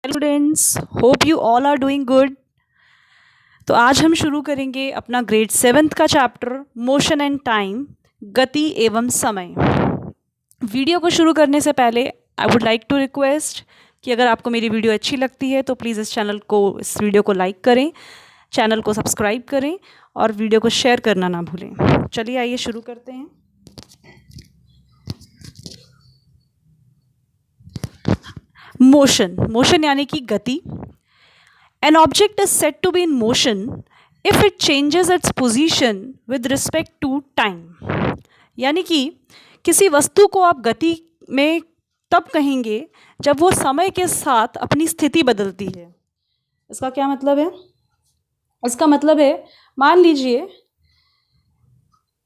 Students, hope you all are doing good. तो आज हम शुरू करेंगे अपना ग्रेड 7th का चैप्टर मोशन एंड टाइम, गति एवं समय। वीडियो को शुरू करने से पहले I would like to request कि अगर आपको मेरी वीडियो अच्छी लगती है तो प्लीज़ इस वीडियो को लाइक करें, चैनल को सब्सक्राइब करें और वीडियो को शेयर करना ना भूलें। चलिए आइए शुरू करते हैं। मोशन यानी कि गति। An object is said to be in motion if it changes its position with respect to time. यानी कि किसी वस्तु को आप गति में तब कहेंगे जब वो समय के साथ अपनी स्थिति बदलती है। इसका क्या मतलब है? इसका मतलब है, मान लीजिए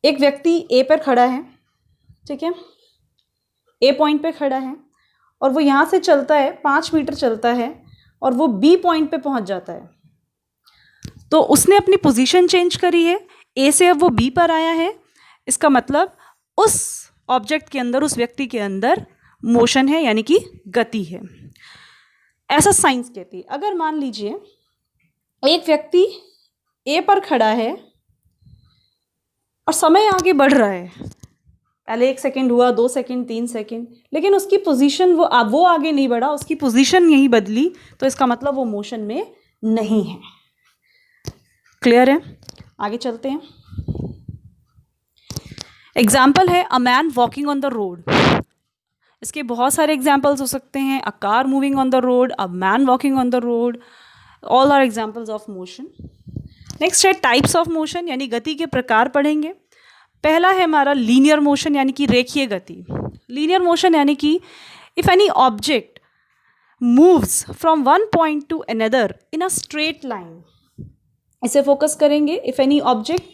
एक व्यक्ति ए पर खड़ा है, ठीक है, ए पॉइंट पे खड़ा है और वो यहाँ से चलता है, 5 मीटर चलता है और वो बी पॉइंट पे पहुँच जाता है। तो उसने अपनी पोजीशन चेंज करी है, ए से अब वो बी पर आया है। इसका मतलब उस ऑब्जेक्ट के अंदर, उस व्यक्ति के अंदर मोशन है, यानी कि गति है। ऐसा साइंस कहती है। अगर मान लीजिए एक व्यक्ति ए पर खड़ा है और समय आगे बढ़ रहा है, पहले 1 सेकेंड हुआ, 2 सेकेंड, 3 सेकेंड, लेकिन उसकी पोजीशन वो आगे नहीं बढ़ा, उसकी पोजीशन यही बदली, तो इसका मतलब वो मोशन में नहीं है। क्लियर है? आगे चलते हैं। एग्जाम्पल है a man walking on the road. इसके बहुत सारे एग्जाम्पल्स हो सकते हैं। A car moving on the road, a man walking on the road, all are examples of motion. Next है टाइप्स ऑफ मोशन, यानी गति के प्रकार पढ़ेंगे। पहला है हमारा लीनियर मोशन, यानी कि रेखीय गति। लीनियर मोशन यानी कि if any object moves from one point two another in a straight line, इसे फोकस करेंगे। If any object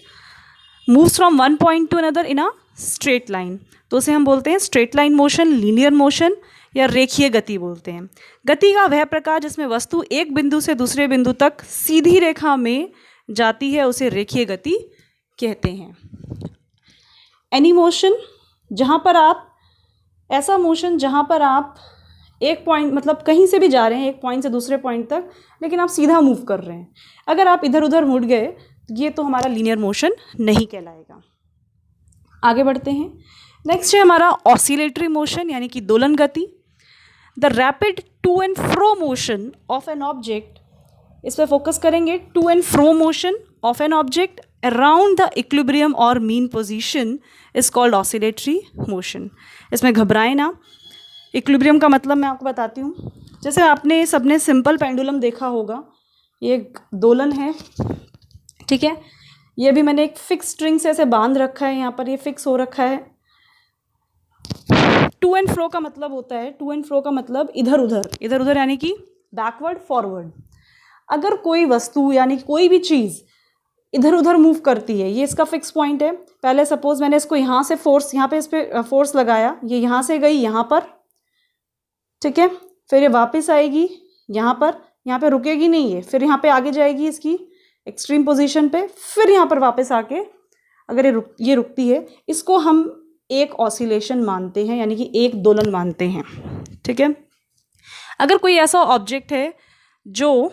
moves from one point two another in a straight line, तो उसे हम बोलते हैं straight line motion, linear motion या रेखीय गति बोलते हैं। गति का वह प्रकार जिसमें वस्तु एक बिंदु से दूसरे बिंदु तक सीधी रेखा में जाती है, उसे रेखीय गति कहते हैं। एनी मोशन, जहाँ पर आप, ऐसा मोशन जहाँ पर आप एक पॉइंट, मतलब कहीं से भी जा रहे हैं एक पॉइंट से दूसरे पॉइंट तक, लेकिन आप सीधा मूव कर रहे हैं। अगर आप इधर उधर मुड़ गए, ये तो हमारा लीनियर मोशन नहीं कहलाएगा। आगे बढ़ते हैं। नेक्स्ट है हमारा ऑसिलेटरी मोशन, यानी कि दोलन गति। The rapid to and fro motion of an object, इस पर फोकस करेंगे। To and fro motion of an object around the equilibrium और mean position is called oscillatory motion. इसमें घबराएं ना। इक्विलिब्रियम का मतलब मैं आपको बताती हूँ। जैसे आपने सबने सिंपल पेंडुलम देखा होगा, ये एक दोलन है, ठीक है। ये भी मैंने एक फिक्स स्ट्रिंग से ऐसे बांध रखा है, यहाँ पर ये फिक्स हो रखा है। टू एंड फ्रो का मतलब होता है, टू एंड फ्रो का मतलब इधर उधर, इधर उधर यानी कि बैकवर्ड फॉरवर्ड। अगर कोई वस्तु यानी कोई भी चीज़ इधर उधर मूव करती है, ये इसका फिक्स पॉइंट है। पहले सपोज मैंने इसको यहाँ से फोर्स, यहाँ पे इस पर फोर्स लगाया, ये यहाँ से गई यहाँ पर, ठीक है, फिर ये वापस आएगी यहाँ पे रुकेगी नहीं है, फिर यहाँ पे आगे जाएगी इसकी एक्सट्रीम पोजीशन पे, फिर यहाँ पर वापस आके अगर ये रुकती है, इसको हम एक ऑसिलेशन मानते हैं, यानी कि एक दोलन मानते हैं, ठीक है। अगर कोई ऐसा ऑब्जेक्ट है जो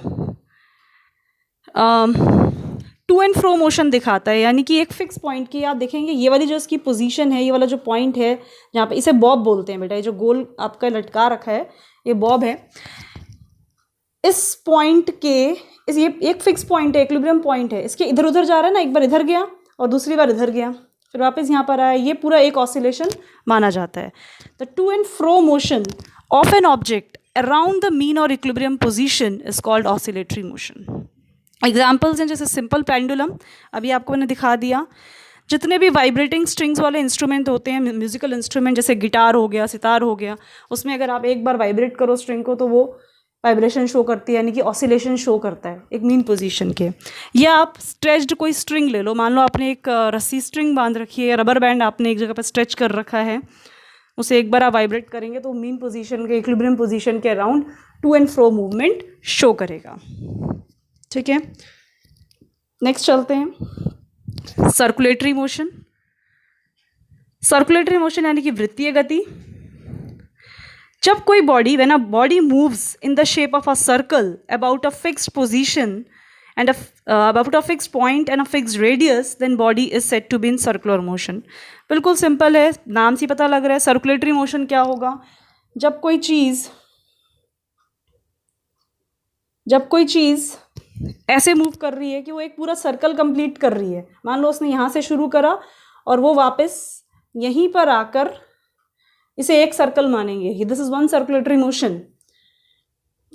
टू एंड फ्रो मोशन दिखाता है, यानी कि एक फिक्स पॉइंट की, आप देखेंगे ये वाली जो इसकी पोजीशन है, ये वाला जो पॉइंट है जहाँ पे, इसे बॉब बोलते हैं बेटा, ये जो गोल आपका लटका रखा है ये बॉब है। इस पॉइंट के, ये एक फिक्स पॉइंट है, इक्विलिब्रियम पॉइंट है, इसके इधर उधर जा रहा है ना, एक बार इधर गया और दूसरी बार इधर गया, फिर वापस यहाँ पर आया, ये पूरा एक ऑसिलेशन माना जाता है। The to and fro motion of an object around the mean और equilibrium position is called oscillatory motion. Examples हैं जैसे सिंपल पेंडुलम, अभी आपको मैंने दिखा दिया। जितने भी वाइब्रेटिंग स्ट्रिंग्स वाले इंस्ट्रूमेंट होते हैं, म्यूजिकल इंस्ट्रूमेंट, जैसे गिटार हो गया, सितार हो गया, उसमें अगर आप एक बार वाइब्रेट करो स्ट्रिंग को तो वो वाइब्रेशन शो करती है, यानी कि ऑसिलेशन शो करता है एक मीन पोजीशन के। या आप स्ट्रेच्ड कोई स्ट्रिंग ले लो, मान लो आपने एक रस्सी स्ट्रिंग बांध रखी है, या रबर बैंड आपने एक जगह पर स्ट्रेच कर रखा है, उसे एक बार आप वाइब्रेट करेंगे तो मीन पोजीशन के, इक्विलिब्रियम पोजीशन के around two and fro movement show करेगा, ठीक है। नेक्स्ट चलते हैं सर्कुलेटरी मोशन। सर्कुलेटरी मोशन यानी कि वृत्तीय गति। जब कोई body, when a body moves in the shape of a circle about a fixed position and about a fixed point and a fixed radius, then body is said to be in circular motion. बिल्कुल simple है, नाम से पता लग रहा है. Circulatory motion क्या होगा? जब कोई चीज़ ऐसे मूव कर रही है कि वो एक पूरा सर्कल कंप्लीट कर रही है. मान लो उसने यहाँ से शुरू करा और वो वापस यहीं पर आकर, इसे एक सर्कल मानेंगे. This is one circulatory motion.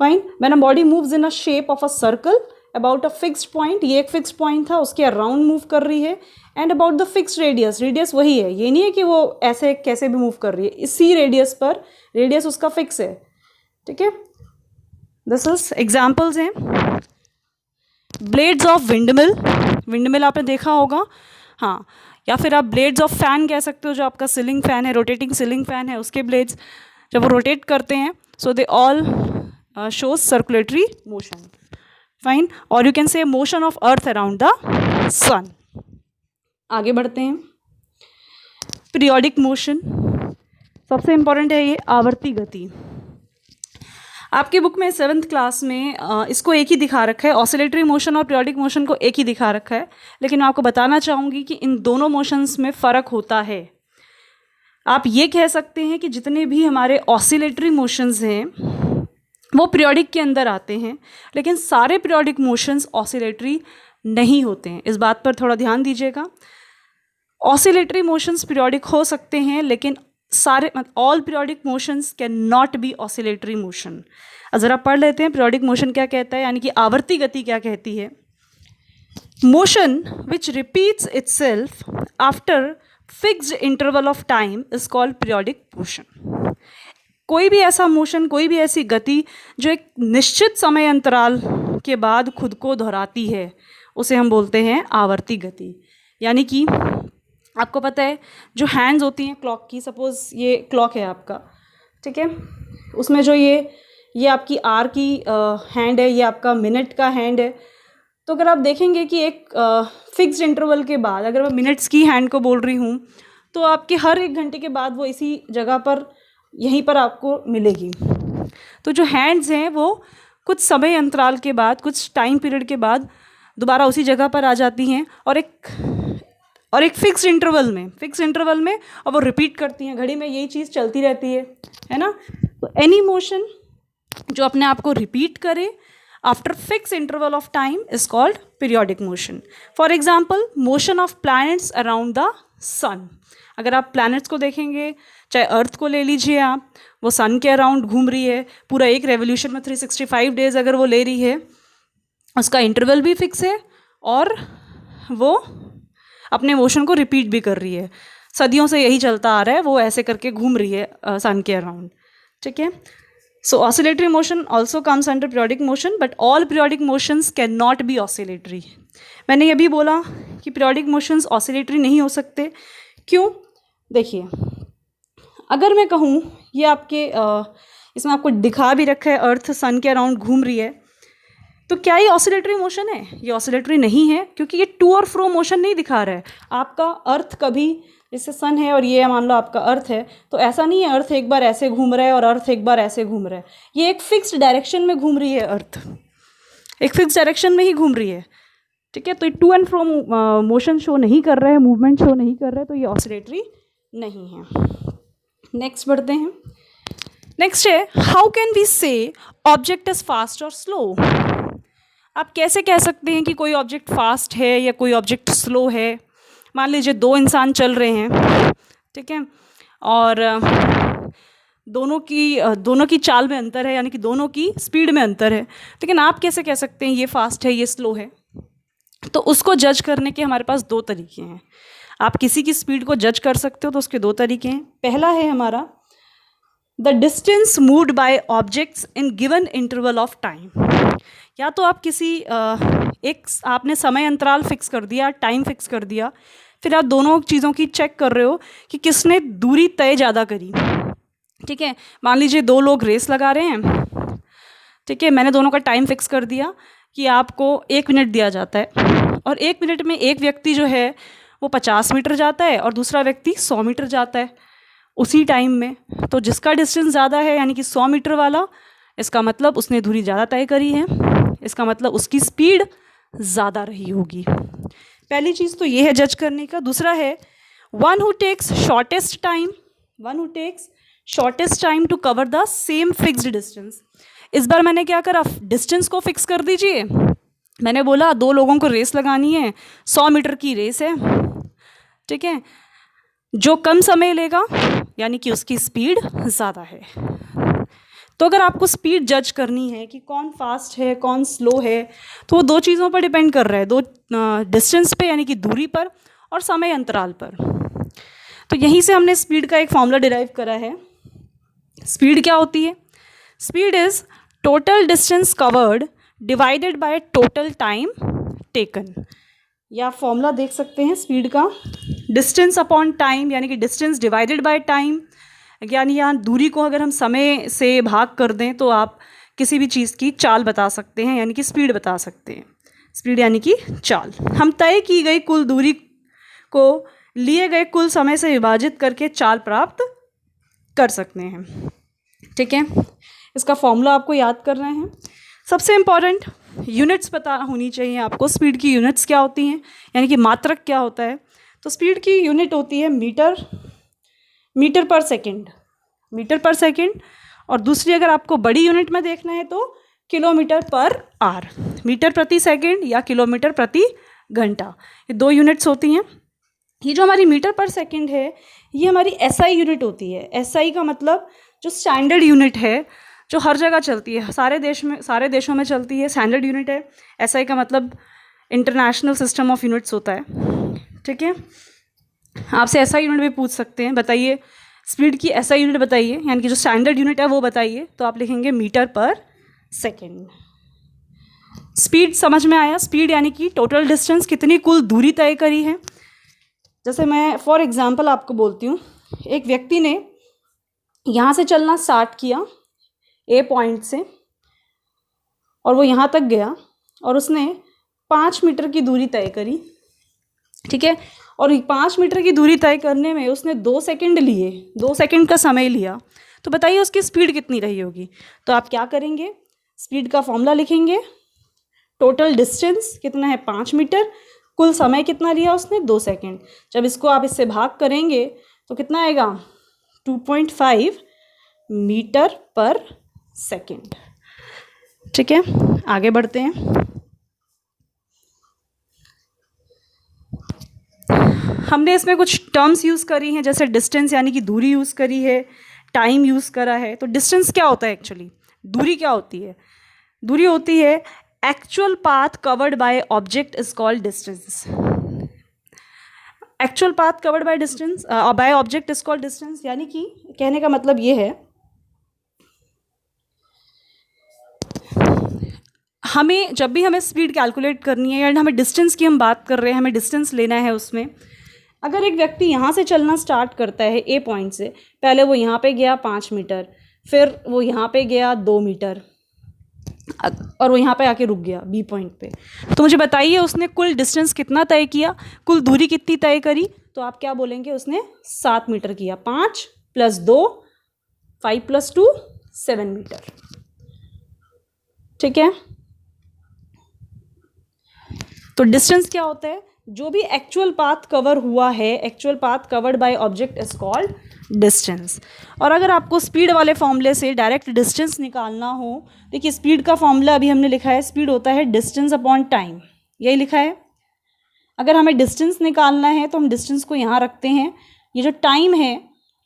Fine. When a body moves in a shape of a circle about a fixed point, ये एक फिक्स्ड पॉइंट था, उसके अराउंड मूव कर रही है. And about the fixed radius, radius वही है, ये नहीं है कि वो ऐसे कैसे भी मूव कर रही है. इसी रेडियस पर, रेडियस उसका फिक्स है. ठीक है. दिस इज एग्जाम्पल्स हैं. ब्लेड्स ऑफ विंडमिल, विंडमिल आपने देखा होगा, हाँ. या फिर आप ब्लेड्स ऑफ फैन कह सकते हो, जो आपका सीलिंग फैन है, रोटेटिंग सीलिंग फैन है, उसके ब्लेड्स जब वो रोटेट करते हैं, so they all shows circulatory motion. Fine. और you can say motion of earth around the sun. आगे बढ़ते हैं. पीरियोडिक मोशन, सबसे इंपॉर्टेंट है ये, आवर्ती गति. आपके बुक में 7th क्लास में इसको एक ही दिखा रखा है, ऑसिलेटरी मोशन और पीरियोडिक मोशन को एक ही दिखा रखा है. लेकिन मैं आपको बताना चाहूँगी कि इन दोनों मोशंस में फ़र्क होता है. आप ये कह सकते हैं कि जितने भी हमारे ऑसिलेटरी मोशंस हैं वो पीरियोडिक के अंदर आते हैं, लेकिन सारे पीरियोडिक मोशंस ऑसिलेटरी नहीं होते हैं. इस बात पर थोड़ा ध्यान दीजिएगा. ऑसिलेटरी मोशंस पीरियोडिक हो सकते हैं, लेकिन सारे, all periodic motions can not be oscillatory motion. ज़रा पढ़ लेते हैं पीरियोडिक मोशन क्या कहता है, यानी कि आवर्ती गति क्या कहती है. Motion which repeats itself after fixed interval of time is called periodic motion. कोई भी ऐसा मोशन, कोई भी ऐसी गति जो एक निश्चित समय अंतराल के बाद खुद को दोहराती है, उसे हम बोलते हैं आवर्ती गति. यानी कि आपको पता है जो हैंड्स होती हैं क्लॉक की, सपोज़ ये क्लॉक है आपका, ठीक है, उसमें जो ये आपकी आर की हैंड है, ये आपका मिनट का हैंड है. तो अगर आप देखेंगे कि एक फिक्स्ड इंटरवल के बाद, अगर मैं मिनट्स की हैंड को बोल रही हूँ, तो आपके हर 1 घंटे के बाद वो इसी जगह पर, यहीं पर आपको मिलेगी. तो जो हैंड्स हैं वो कुछ समय अंतराल के बाद, कुछ टाइम पीरियड के बाद दोबारा उसी जगह पर आ जाती हैं और एक फिक्स्ड इंटरवल में और वो रिपीट करती हैं. घड़ी में यही चीज़ चलती रहती है ना. तो एनी मोशन जो अपने आप को रिपीट करे after fix interval of time is called periodic motion. For example, motion of planets around the sun. अगर आप प्लैनेट्स को देखेंगे, चाहे अर्थ को ले लीजिए आप, वो सन के अराउंड घूम रही है पूरा एक रेवोल्यूशन में. 365 डेज अगर वो ले रही है, उसका इंटरवल भी फिक्स है और वो अपने मोशन को रिपीट भी कर रही है. सदियों से यही चलता आ रहा है, वो ऐसे करके घूम रही है सन के अराउंड. ठीक है. So oscillatory motion also comes under periodic motion, but all periodic motions can not be oscillatory. मैंने ये भी बोला कि पीरियोडिक मोशंस ऑसिलेटरी नहीं हो सकते. क्यों? देखिए, अगर मैं कहूँ ये आपके इसमें आपको दिखा भी रखा है, अर्थ सन के अराउंड घूम रही है, तो क्या ये ऑसिलेटरी मोशन है? ये ऑसिलेटरी नहीं है, क्योंकि ये टू और फ्रो मोशन नहीं दिखा रहा है. आपका अर्थ कभी, जैसे सन है और ये मान लो आपका अर्थ है, तो ऐसा नहीं है अर्थ एक बार ऐसे घूम रहा है और अर्थ एक बार ऐसे घूम रहा है. ये एक फिक्स्ड डायरेक्शन में घूम रही है, अर्थ एक फिक्स डायरेक्शन में ही घूम रही है. ठीक है. तो ये to and fro motion show नहीं कर रहा है, मूवमेंट शो नहीं कर रहा है, तो ये ऑसिलेटरी नहीं है. नेक्स्ट बढ़ते हैं. नेक्स्ट है, हाउ कैन वी से ऑब्जेक्ट इज फास्ट और स्लो. आप कैसे कह सकते हैं कि कोई ऑब्जेक्ट फास्ट है या कोई ऑब्जेक्ट स्लो है. मान लीजिए 2 इंसान चल रहे हैं, ठीक है, और दोनों की चाल में अंतर है, यानी कि दोनों की स्पीड में अंतर है. लेकिन आप कैसे कह सकते हैं ये फास्ट है, ये स्लो है? तो उसको जज करने के हमारे पास 2 तरीके हैं. आप किसी की स्पीड को जज कर सकते हो, तो उसके 2 तरीके हैं. पहला है हमारा the distance moved by objects in given interval of time. या तो आप आपने समय अंतराल फिक्स कर दिया, टाइम फिक्स कर दिया, फिर आप दोनों चीज़ों की चेक कर रहे हो कि किसने दूरी तय ज़्यादा करी. ठीक है. मान लीजिए 2 लोग रेस लगा रहे हैं, ठीक है, मैंने दोनों का टाइम फिक्स कर दिया कि आपको 1 मिनट दिया जाता है, और 1 मिनट में एक व्यक्ति जो है वो 50 मीटर जाता है और दूसरा व्यक्ति 100 मीटर जाता है. उसी टाइम में। तो जिसका डिस्टेंस ज़्यादा है यानी कि 100 मीटर वाला, इसका मतलब उसने दूरी ज़्यादा तय करी है, इसका मतलब उसकी स्पीड ज़्यादा रही होगी। पहली चीज़ तो ये है जज करने का। दूसरा है one who takes shortest time to cover the same fixed distance. इस बार मैंने क्या करा, डिस्टेंस को फिक्स कर दीजिए। मैंने बोला 2 लोगों को रेस लगानी है, 100 मीटर की रेस है, ठीक है। जो कम समय लेगा यानी कि उसकी स्पीड ज़्यादा है। तो अगर आपको स्पीड जज करनी है कि कौन फास्ट है कौन स्लो है, तो वो 2 चीज़ों पर डिपेंड कर रहा है, 2 डिस्टेंस पे यानी कि दूरी पर और समय अंतराल पर। तो यहीं से हमने स्पीड का एक फॉर्मूला डिराइव करा है। स्पीड क्या होती है? Speed is total distance covered divided by total time taken. या फॉर्मूला देख सकते हैं स्पीड का, डिस्टेंस अपॉन टाइम यानी कि डिस्टेंस डिवाइडेड बाय टाइम, यानी यहाँ दूरी को अगर हम समय से भाग कर दें तो आप किसी भी चीज़ की चाल बता सकते हैं, यानी कि स्पीड बता सकते हैं। स्पीड यानी कि चाल। हम तय की गई कुल दूरी को लिए गए कुल समय से विभाजित करके चाल प्राप्त कर सकते हैं, ठीक है। इसका फॉर्मूला आपको याद कर रहे हैं। सबसे इम्पॉर्टेंट यूनिट्स पता होनी चाहिए आपको। स्पीड की यूनिट्स क्या होती हैं, यानी कि मात्रक क्या होता है। तो स्पीड की यूनिट होती है मीटर पर सेकेंड। और दूसरी अगर आपको बड़ी यूनिट में देखना है तो किलोमीटर पर आवर, मीटर प्रति सेकेंड या किलोमीटर प्रति घंटा, ये 2 यूनिट्स होती हैं। ये जो हमारी मीटर पर सेकेंड है ये हमारी एसआई यूनिट होती है। एसआई का मतलब जो स्टैंडर्ड यूनिट है, जो हर जगह चलती है, सारे देशों में चलती है, स्टैंडर्ड यूनिट है। एसआई का मतलब इंटरनेशनल सिस्टम ऑफ यूनिट्स होता है, ठीक है। आपसे एसआई यूनिट भी पूछ सकते हैं, बताइए स्पीड की एसआई यूनिट बताइए, यानी कि जो स्टैंडर्ड यूनिट है वो बताइए। तो आप लिखेंगे मीटर पर सेकेंड। स्पीड समझ में आया? स्पीड यानी कि टोटल डिस्टेंस, कितनी कुल दूरी तय करी है। जैसे मैं फॉर एग्जांपल आपको बोलती हूँ, एक व्यक्ति ने यहाँ से चलना स्टार्ट किया ए पॉइंट से, और वो यहाँ तक गया और उसने 5 मीटर की दूरी तय करी, ठीक है। और 5 मीटर की दूरी तय करने में उसने 2 सेकंड लिए, 2 सेकंड का समय लिया। तो बताइए उसकी स्पीड कितनी रही होगी। तो आप क्या करेंगे, स्पीड का फॉर्मूला लिखेंगे। टोटल डिस्टेंस कितना है 5 मीटर, कुल समय कितना लिया उसने 2 सेकंड। जब इसको आप इससे भाग करेंगे तो कितना आएगा 2.5 मीटर पर सेकंड, ठीक है। आगे बढ़ते हैं। हमने इसमें कुछ टर्म्स यूज़ करी हैं, जैसे डिस्टेंस यानी कि दूरी यूज़ करी है, टाइम यूज़ करा है। तो डिस्टेंस क्या होता है एक्चुअली, दूरी क्या होती है? दूरी होती है actual path covered by object is called distance. Actual path covered by distance by object is called distance, यानी कि कहने का मतलब ये है, हमें जब भी हमें स्पीड कैलकुलेट करनी है या हमें डिस्टेंस की हम बात कर रहे हैं, हमें डिस्टेंस लेना है उसमें, अगर एक व्यक्ति यहाँ से चलना स्टार्ट करता है ए पॉइंट से, पहले वो यहाँ पे गया 5 मीटर, फिर वो यहाँ पे गया 2 मीटर, और वो यहाँ पे आके रुक गया बी पॉइंट पे, तो मुझे बताइए उसने कुल डिस्टेंस कितना तय किया, कुल दूरी कितनी तय करी। तो आप क्या बोलेंगे, उसने 7 मीटर किया। 5 + 2 5 + 2 7 मीटर, ठीक है। तो डिस्टेंस क्या होता है, जो भी एक्चुअल पाथ कवर हुआ है, actual path covered by object is called distance. और अगर आपको स्पीड वाले फॉर्मूले से डायरेक्ट डिस्टेंस निकालना हो, देखिए स्पीड का फॉर्मूला अभी हमने लिखा है, स्पीड होता है डिस्टेंस अपॉन टाइम, यही लिखा है। अगर हमें डिस्टेंस निकालना है तो हम डिस्टेंस को यहाँ रखते हैं, ये जो टाइम है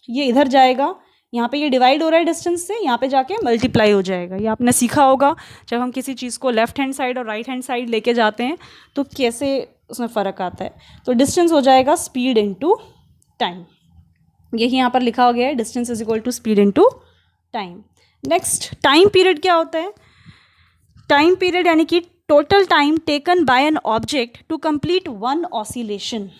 ये इधर जाएगा, यहाँ पे ये डिवाइड हो रहा है डिस्टेंस से, यहाँ पे जाके मल्टीप्लाई हो जाएगा। ये आपने सीखा होगा जब हम किसी चीज़ को लेफ्ट हैंड साइड और राइट हैंड साइड लेके जाते हैं तो कैसे उसमें फ़र्क आता है। तो डिस्टेंस हो जाएगा स्पीड इनटू टाइम, यही यहाँ पर लिखा हो गया है, distance is equal to speed into time. Next time period क्या होता है, टाइम पीरियड यानी कि total time taken by an object to complete one oscillation.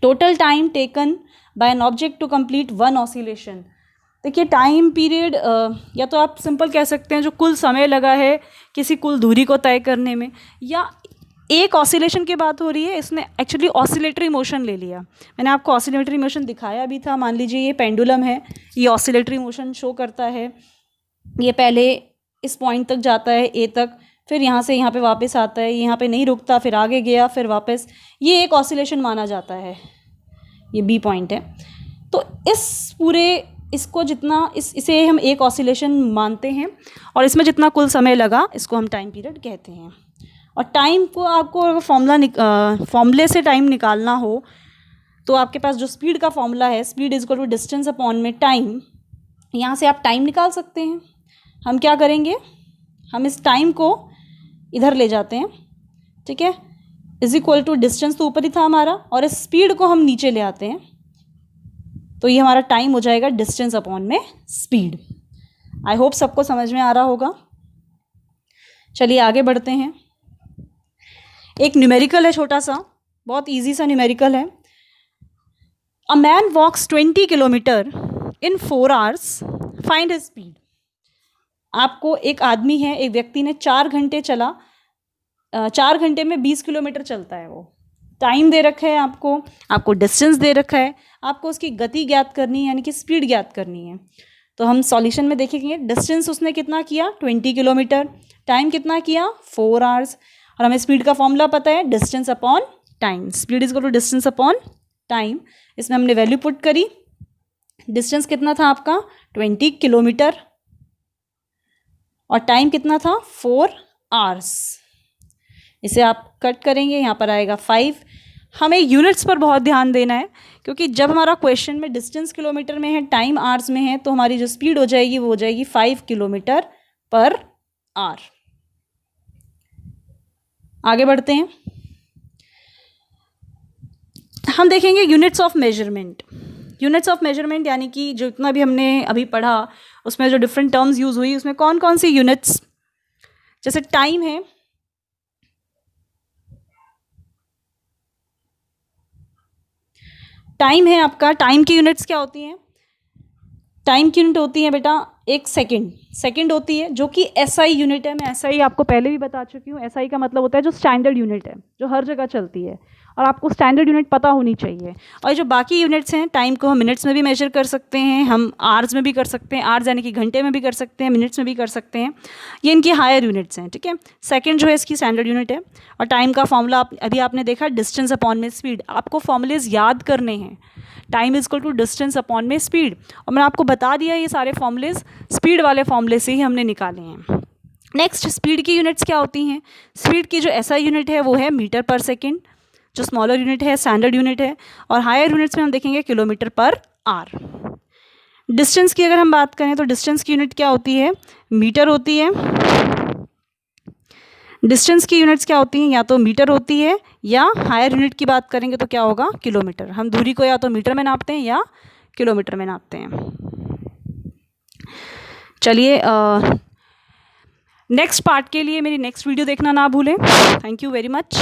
Total time taken by an object to complete one oscillation. देखिए time period या तो आप simple कह सकते हैं जो कुल समय लगा है किसी कुल दूरी को तय करने में, या एक ऑसिलेशन की बात हो रही है, इसने एक्चुअली ऑसिलेटरी मोशन ले लिया। मैंने आपको ऑसिलेटरी मोशन दिखाया भी था। मान लीजिए ये पेंडुलम है, ये ऑसिलेटरी मोशन शो करता है। ये पहले इस पॉइंट तक जाता है ए तक, फिर यहाँ से यहाँ पे वापस आता है, यहाँ पे नहीं रुकता, फिर आगे गया, फिर वापस। ये एक ऑसिलेशन माना जाता है। ये बी पॉइंट है। तो इस पूरे इसको जितना इसे हम एक ऑसिलेशन मानते हैं, और इसमें जितना कुल समय लगा इसको हम टाइम पीरियड कहते हैं। और टाइम को आपको अगर फॉर्मूले से टाइम निकालना हो तो आपके पास जो स्पीड का फॉर्मूला है, speed is equal to distance upon में टाइम, यहाँ से आप टाइम निकाल सकते हैं। हम क्या करेंगे, हम इस टाइम को इधर ले जाते हैं, ठीक है, इज इक्वल टू डिस्टेंस तो ऊपर ही था हमारा, और इस स्पीड को हम नीचे ले आते हैं, तो ये हमारा टाइम हो जाएगा डिस्टेंस अपॉन में स्पीड। आई होप सबको समझ में आ रहा होगा। चलिए आगे बढ़ते हैं। एक न्यूमेरिकल है छोटा सा, बहुत इजी सा न्यूमेरिकल है। A man walks 20 kilometre in 4 hours, find his speed. आपको एक आदमी है, एक व्यक्ति ने 4 घंटे चला, 4 घंटे में 20 किलोमीटर चलता है। वो टाइम दे रखा है आपको डिस्टेंस दे रखा है, आपको उसकी गति ज्ञात करनी है, यानी कि स्पीड ज्ञात करनी है। तो हम सॉल्यूशन में देखेंगे, डिस्टेंस उसने कितना किया 20 किलोमीटर, टाइम कितना किया 4 hours, और हमें स्पीड का फॉर्मूला पता है distance upon time. Speed is equal to distance upon time. इसमें हमने वैल्यू पुट करी, डिस्टेंस कितना था आपका 20 किलोमीटर, और टाइम कितना था 4 hours। इसे आप कट करेंगे, यहाँ पर आएगा 5। हमें यूनिट्स पर बहुत ध्यान देना है, क्योंकि जब हमारा क्वेश्चन में डिस्टेंस किलोमीटर में है, टाइम आवर्स में है, तो हमारी जो स्पीड हो जाएगी वो हो जाएगी 5 किलोमीटर पर आवर। आगे बढ़ते हैं, हम देखेंगे units of measurement. Units of measurement यानी कि जो इतना भी हमने अभी पढ़ा उसमें जो डिफरेंट टर्म्स यूज़ हुई, उसमें कौन कौन सी यूनिट्स, जैसे टाइम है, टाइम है आपका, टाइम की यूनिट्स क्या होती हैं? टाइम की यूनिट होती है बेटा एक सेकंड होती है, जो कि एसआई यूनिट है। मैं एसआई आपको पहले भी बता चुकी हूँ। एसआई का मतलब होता है जो स्टैंडर्ड यूनिट है, जो हर जगह चलती है, और आपको स्टैंडर्ड यूनिट पता होनी चाहिए। और जो बाकी यूनिट्स हैं, टाइम को हम मिनट्स में भी मेजर कर सकते हैं, हम आवर्स में भी कर सकते हैं, आवर्स यानी कि घंटे में भी कर सकते हैं, मिनट्स में भी कर सकते हैं। ये इनकी हायर यूनिट्स हैं, ठीक है। सेकंड जो है इसकी स्टैंडर्ड यूनिट है। और टाइम का फॉर्मूला अभी आपने देखा, डिस्टेंस अपॉन में स्पीड। आपको फॉर्मूलेज याद करने हैं, time is equal to distance upon में स्पीड। और मैंने आपको बता दिया ये सारे फॉर्मूलेज स्पीड वाले फॉर्मूले से ही हमने निकाले हैं। नेक्स्ट, स्पीड की यूनिट्स क्या होती हैं? स्पीड की जो एसआई यूनिट है वो है मीटर पर सेकेंड, जो स्मॉलर यूनिट है स्टैंडर्ड यूनिट है, और हायर यूनिट्स में हम देखेंगे किलोमीटर पर आवर। डिस्टेंस की अगर हम बात करें तो डिस्टेंस की यूनिट क्या होती है? मीटर होती है। डिस्टेंस की यूनिट्स क्या होती हैं? या तो मीटर होती है, या हायर यूनिट की बात करेंगे तो क्या होगा? किलोमीटर। हम दूरी को या तो मीटर में नापते हैं या किलोमीटर में नापते हैं। चलिए नेक्स्ट पार्ट के लिए मेरी नेक्स्ट वीडियो देखना ना भूलें। Thank you very much.